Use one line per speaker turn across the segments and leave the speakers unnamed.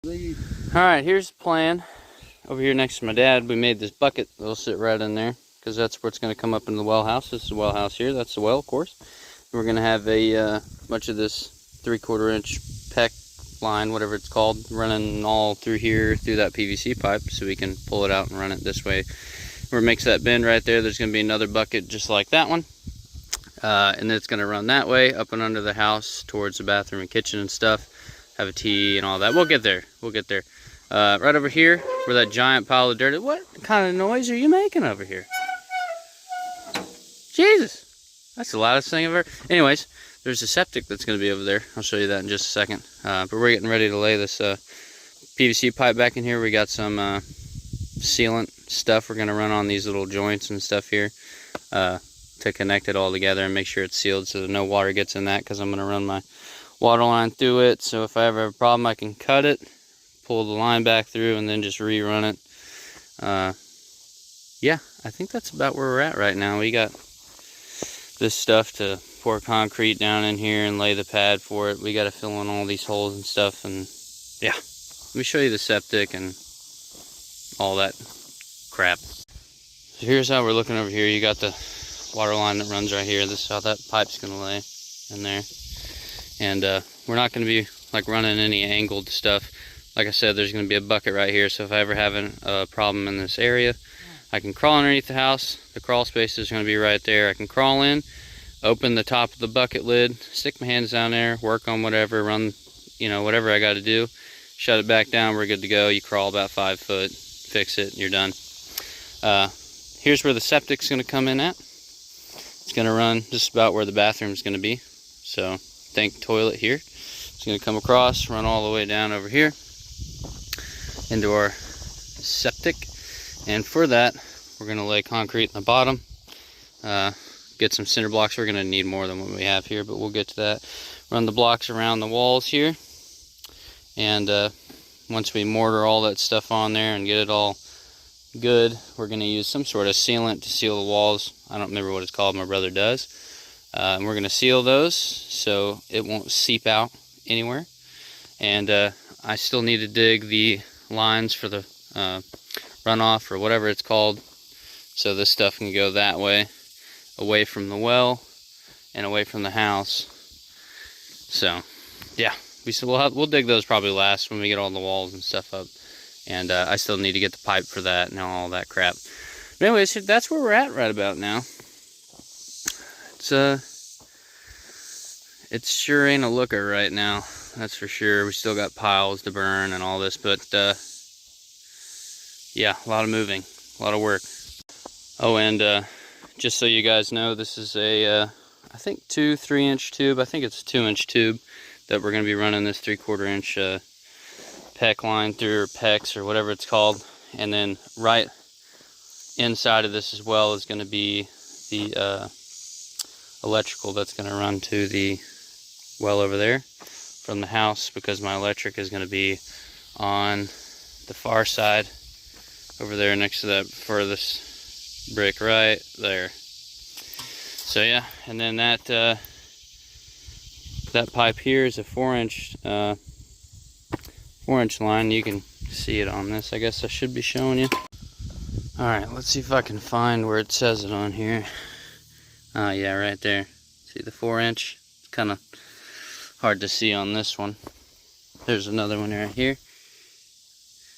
Alright, here's the plan. Over here next to my dad, we made this bucket that'll sit right in there, because that's where it's going to come up into the well house. This is the well house here. That's the well, of course. We're going to have a bunch of this 3/4 inch PEC line, whatever it's called, running all through here, through that PVC pipe, so we can pull it out and run it this way. Where it makes that bend right there, there's going to be another bucket just like that one. And then it's going to run that way, up and under the house, towards the bathroom and kitchen and stuff. Have a tea and all that. We'll get there. We'll get there. Right over here, where that giant pile of dirt is. What kind of noise are you making over here? Jesus! That's the loudest thing I've ever... Anyways, there's a septic that's going to be over there. I'll show you that in just a second. But we're getting ready to lay this PVC pipe back in here. We got some sealant stuff we're going to run on these little joints and stuff here to connect it all together and make sure it's sealed so that no water gets in that, because I'm going to run my water line through it. So if I ever have a problem, I can cut it, pull the line back through, and then just rerun it. Yeah, I think that's about where we're at right now. We got this stuff to pour concrete down in here and lay the pad for it. We got to fill in all these holes and stuff, and yeah, let me show you the septic and all that crap. So here's how we're looking over here. You got the water line that runs right here. This is how that pipe's gonna lay in there, and we're not going to be like running any angled stuff. Like I said, there's going to be a bucket right here, so if I ever have a problem in this area, I can crawl underneath the house. The crawl space is going to be right there. I can crawl in, open the top of the bucket lid, stick my hands down there, work on whatever, run, you know, whatever I got to do, shut it back down, we're good to go. You crawl about 5 foot, fix it, and you're done. Here's where the septic's going to come in at. It's going to run just about where the bathroom's going to be. So think toilet here. It's going to come across, run all the way down over here into our septic. And for that, we're going to lay concrete in the bottom. Get some cinder blocks. We're going to need more than what we have here, but we'll get to that. Run the blocks around the walls here. And once we mortar all that stuff on there and get it all good, we're going to use some sort of sealant to seal the walls. I don't remember what it's called. My brother does. And we're going to seal those so it won't seep out anywhere. And I still need to dig the lines for the runoff or whatever it's called, so this stuff can go that way, away from the well and away from the house. So yeah, we'll dig those probably last when we get all the walls and stuff up. And I still need to get the pipe for that and all that crap. But anyways, that's where we're at right about now. It sure ain't a looker right now, that's for sure. We still got piles to burn and all this, but yeah, a lot of moving, a lot of work. Oh, and just so you guys know, this is a I think 2-3 inch tube. I think it's a 2-inch tube that we're going to be running this 3/4 inch PEC line through, or PECs, or whatever it's called. And then right inside of this as well is going to be the electrical that's going to run to the well over there from the house, because my electric is going to be on the far side over there next to that furthest brick right there. So yeah, and then that pipe here is a 4-inch 4-inch line. You can see it on this. I guess I should be showing you. All right, let's see if I can find where it says it on here. Yeah, right there. See the 4-inch? It's kind of hard to see on this one. There's another one right here.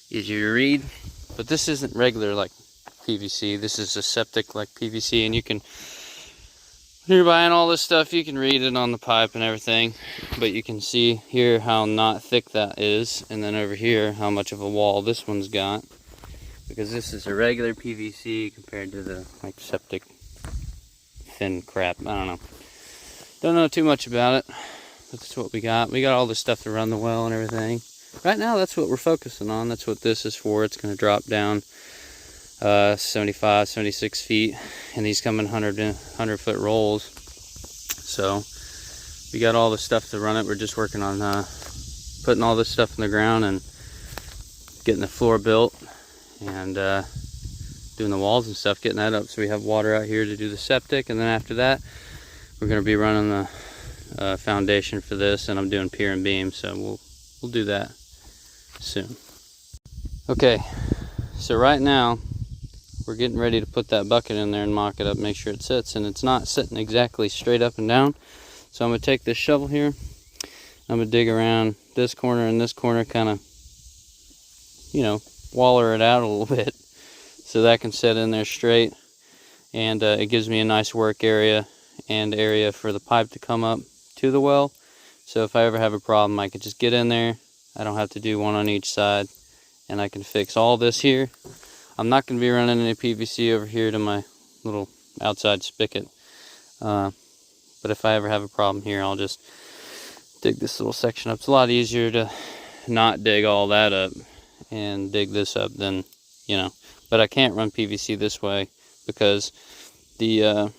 Easier to read. But this isn't regular like PVC. This is a septic like PVC, and you can, when you're buying all this stuff, you can read it on the pipe and everything. But you can see here how not thick that is, and then over here how much of a wall this one's got. Because this is a regular PVC compared to the like septic thin crap. I don't know. Don't know too much about it. That's what we got. We got all the stuff to run the well and everything. Right now, that's what we're focusing on. That's what this is for. It's going to drop down 75, 76 feet, and these come in 100 foot rolls. So we got all the stuff to run it. We're just working on putting all this stuff in the ground and getting the floor built, and doing the walls and stuff, getting that up so we have water out here to do the septic. And then after that, we're going to be running the foundation for this, and I'm doing pier and beam, so we'll do that. soon. Okay, so right now we're getting ready to put that bucket in there and mock it up, make sure it sits, and it's not sitting exactly straight up and down. So I'm gonna take this shovel here, I'm gonna dig around this corner and this corner, kind of, you know, waller it out a little bit so that can sit in there straight, and it gives me a nice work area and area for the pipe to come up to the well. So if I ever have a problem, I can just get in there. I don't have to do one on each side, and I can fix all this here. I'm not going to be running any PVC over here to my little outside spigot, but if I ever have a problem here, I'll just dig this little section up. It's a lot easier to not dig all that up and dig this up than, you know, but I can't run PVC this way because the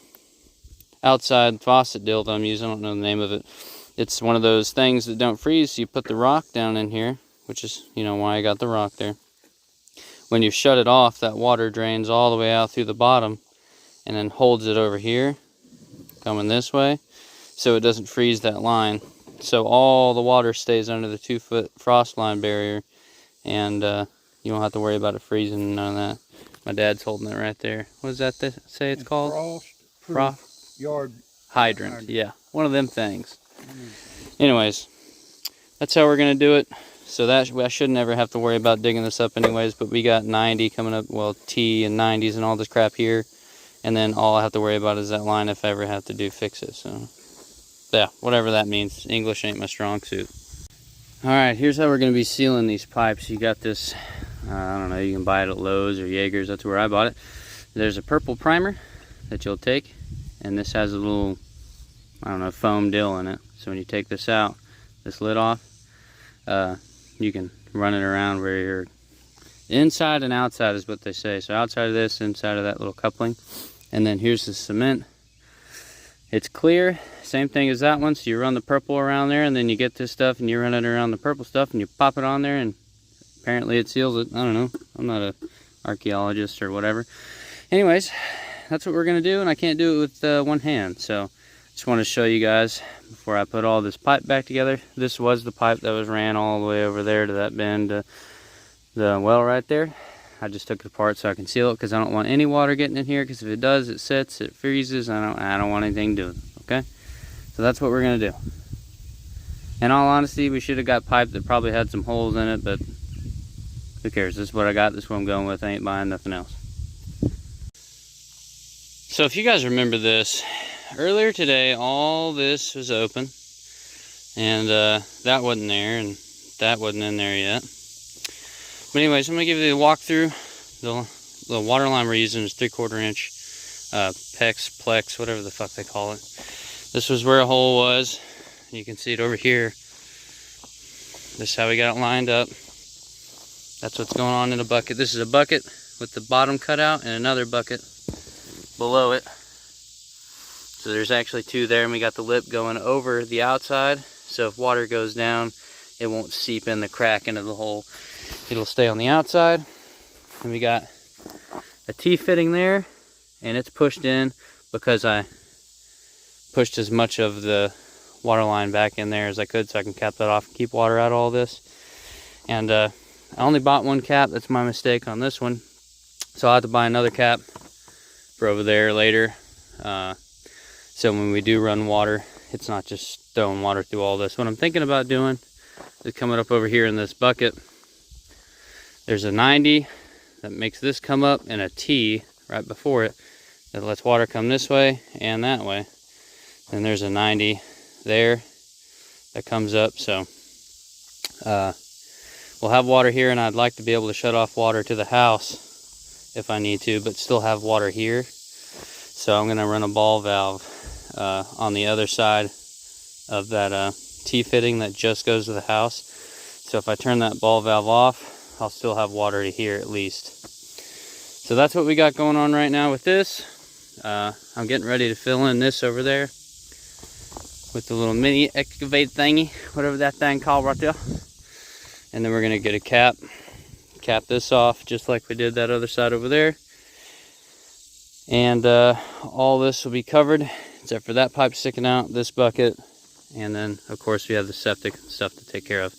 outside faucet deal that I'm using, I don't know the name of it, it's one of those things that don't freeze. So you put the rock down in here, which is, you know, why I got the rock there. When you shut it off, that water drains all the way out through the bottom and then holds it over here, coming this way, so it doesn't freeze that line. So all the water stays under the 2-foot frost line barrier, and you don't have to worry about it freezing, none of that. My dad's holding it right there. What does that say it's called?
Frost yard
hydrant. Yeah, one of them things. Anyways, that's how we're gonna do it. So that I should never have to worry about digging this up anyways, but we got 90 coming up, well, T and 90s and all this crap here, and then all I have to worry about is that line if I ever have to fix it. So yeah, whatever that means. English ain't my strong suit. All right, here's how we're gonna be sealing these pipes. You got this, I don't know, you can buy it at Lowe's or Jaeger's, that's where I bought it. There's a purple primer that you'll take, and this has a little, I don't know, foam deal in it. So when you take this out, this lid off, you can run it around where you're inside and outside is what they say. So outside of this, inside of that little coupling. And then here's the cement. It's clear, same thing as that one. So you run the purple around there, and then you get this stuff and you run it around the purple stuff and you pop it on there, and apparently it seals it. I don't know, I'm not an archaeologist or whatever. Anyways, that's what we're gonna do, and I can't do it with one hand. So just want to show you guys before I put all this pipe back together. This was the pipe that was ran all the way over there to that bend, the well right there. I just took it apart so I can seal it, because I don't want any water getting in here, because if it does, it sits, it freezes. I don't want anything doing it, okay? So that's what we're gonna do. In all honesty, we should have got pipe that probably had some holes in it, but who cares? This is what I got, this is what I'm going with. I ain't buying nothing else. So if you guys remember this, earlier today, all this was open, and that wasn't there, and that wasn't in there yet. But anyways, I'm going to give you the walkthrough. The water line we're using is 3/4 inch plex, whatever the fuck they call it. This was where a hole was. You can see it over here. This is how we got it lined up. That's what's going on in a bucket. This is a bucket with the bottom cut out and another bucket below it. So there's actually two there, and we got the lip going over the outside, so if water goes down, it won't seep in the crack into the hole. It'll stay on the outside. And we got a T-fitting there, and it's pushed in because I pushed as much of the water line back in there as I could so I can cap that off and keep water out of all this. And I only bought one cap. That's my mistake on this one. So I'll have to buy another cap for over there later. So when we do run water, it's not just throwing water through all this. What I'm thinking about doing is coming up over here in this bucket. There's a 90 that makes this come up, and a T right before it that lets water come this way and that way. Then there's a 90 there that comes up. So we'll have water here, and I'd like to be able to shut off water to the house if I need to, but still have water here. So I'm going to run a ball valve on the other side of that T-fitting that just goes to the house. So if I turn that ball valve off, I'll still have water to here at least. So that's what we got going on right now with this. I'm getting ready to fill in this over there with the little mini excavate thingy, whatever that thing called right there. And then we're going to get a cap this off just like we did that other side over there. And all this will be covered except for that pipe sticking out, this bucket, and then of course we have the septic and stuff to take care of.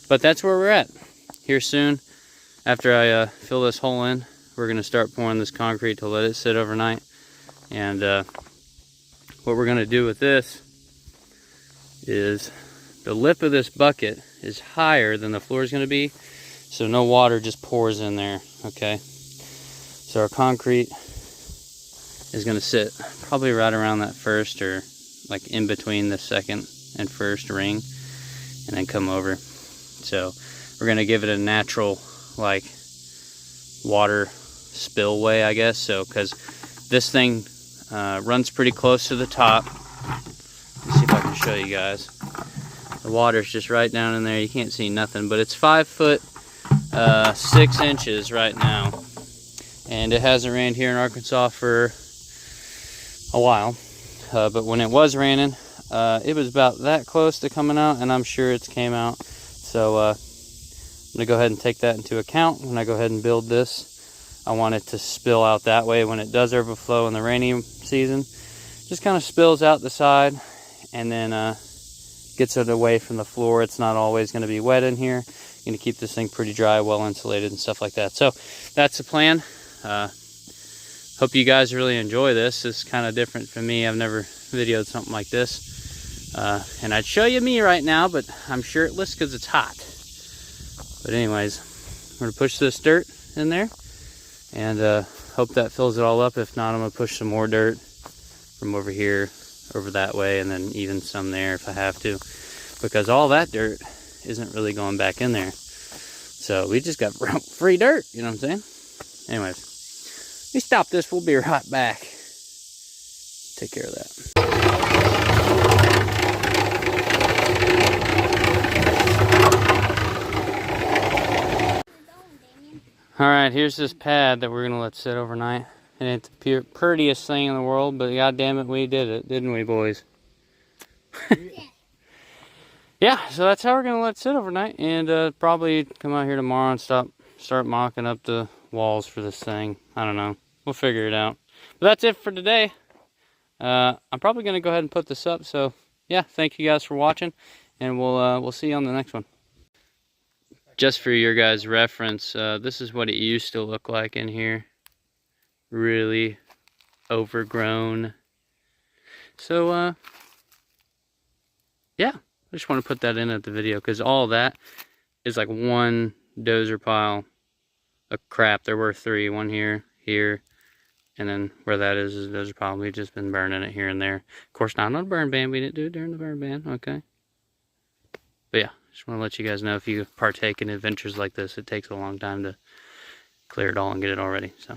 But that's where we're at. here soon. After I fill this hole in, we're going to start pouring this concrete to let it sit overnight. And what we're going to do with this is the lip of this bucket is higher than the floor is going to be, so no water just pours in there, okay? So our concrete is going to sit probably right around that first, or like in between the second and first ring, and then come over. So we're going to give it a natural like water spillway, I guess. So because this thing runs pretty close to the top. Let's see if I can show you guys. The water's just right down in there. You can't see nothing, but it's 5 foot 6 inches right now, and it hasn't rained here in Arkansas for a while. But when it was raining, it was about that close to coming out, and I'm sure it's came out. So I'm gonna go ahead and take that into account when I go ahead and build this. I want it to spill out that way when it does overflow in the rainy season. Just kind of spills out the side, and then gets it away from the floor. It's not always going to be wet in here. Going to keep this thing pretty dry, well insulated, and stuff like that. So that's the plan. Hope you guys really enjoy this. It's kind of different for me. I've never videoed something like this. And I'd show you me right now, but I'm shirtless because it's hot. But anyways, I'm going to push this dirt in there, and hope that fills it all up. If not, I'm going to push some more dirt from over here over that way, and then even some there if I have to, because all that dirt isn't really going back in there. So we just got free dirt, you know what I'm saying? Anyways, let me stop this. We'll be right back. Take care of that. All right, here's this pad that we're gonna let sit overnight. And it's the prettiest thing in the world, but god damn it, we did it, didn't we, boys? Yeah, so that's how we're gonna let it sit overnight, and probably come out here tomorrow and start mocking up the walls for this thing. I don't know. We'll figure it out. But that's it for today. I'm probably gonna go ahead and put this up. So yeah, thank you guys for watching, and we'll see you on the next one. Just for your guys' reference, this is what it used to look like in here. Really overgrown. So yeah, I just want to put that in at the video, because all that is like one dozer pile of crap. There were 3, one here, and then where that is a dozer pile. We've just been burning it here and there. Of course, not on a burn ban. We didn't do it during the burn ban, okay? But yeah, just want to let you guys know, if you partake in adventures like this, it takes a long time to clear it all and get it all ready. So